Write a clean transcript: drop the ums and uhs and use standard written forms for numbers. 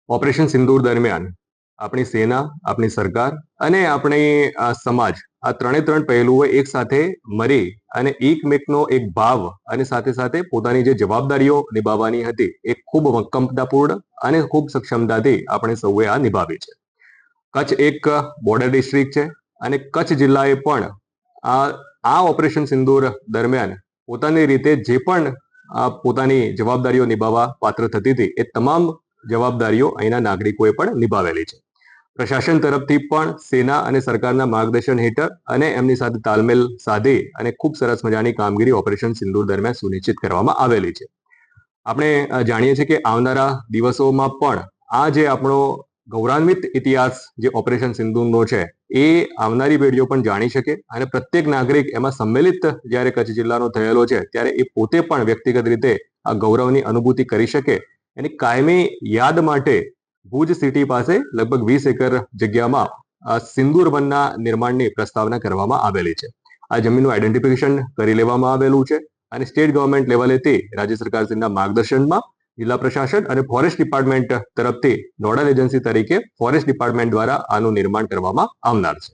Operation સિંદૂર દરમિયાન આપણી સેના, આપણી સરકાર અને આપણી સમાજ આ ત્રણ પહેલુઓ એક સાથે મળી અને એકમેકનો એક ભાવ અને સાથે સાથે પોતાની જે જવાબદારીઓ નિભાવવાની હતી એ ખૂબ મક્કમતાપૂર્ણ અને ખૂબ સક્ષમતાથી આપણે સૌએ આ નિભાવી છે. કચ્છ એક બોર્ડર ડિસ્ટ્રિક્ટ છે અને કચ્છ જિલ્લાએ પણ આ ઓપરેશન સિંદૂર દરમિયાન પોતાની રીતે જે પણ પોતાની જવાબદારીઓ નિભાવવા પાત્ર થતી હતી એ તમામ જવાબદારીઓ અહીંના નાગરિકોએ પણ નિભાવેલી છે. પ્રશાસન તરફથી પણ સેના અને સરકારના માર્ગદર્શન હેઠળ અને એમની સાથે તાલમેલ સાધી અને ખૂબ સરસ મજાની કામગીરી ઓપરેશન સિંદૂર દરમિયાન સુનિશ્ચિત કરવામાં આવેલી છે. આપણે જાણીએ છીએ કે આવનારા દિવસોમાં પણ આ જે આપણો ગૌરવાન્વિત ઇતિહાસ જે ઓપરેશન સિંદૂરનો છે એ આવનારી પેઢીઓ પણ જાણી શકે અને પ્રત્યેક નાગરિક એમાં સંમેલિત જ્યારે કચ્છ જિલ્લાનો થયેલો છે ત્યારે એ પોતે પણ વ્યક્તિગત રીતે આ ગૌરવની અનુભૂતિ કરી શકે એની કાયમી યાદ માટે ભુજ સિટી પાસે લગભગ 20 એકર જગ્યામાં સિંદૂર વનના નિર્માણની પ્રસ્તાવના કરવામાં આવેલી છે. આ જમીનનું આઈડેન્ટિફિકેશન કરી લેવામાં આવેલું છે અને સ્ટેટ ગવર્મેન્ટ લેવલેથી રાજ્ય સરકારશ્રીના માર્ગદર્શનમાં જિલ્લા પ્રશાસન અને ફોરેસ્ટ ડિપાર્ટમેન્ટ તરફથી નોડલ એજન્સી તરીકે ફોરેસ્ટ ડિપાર્ટમેન્ટ દ્વારા આનું નિર્માણ કરવામાં આવનાર છે.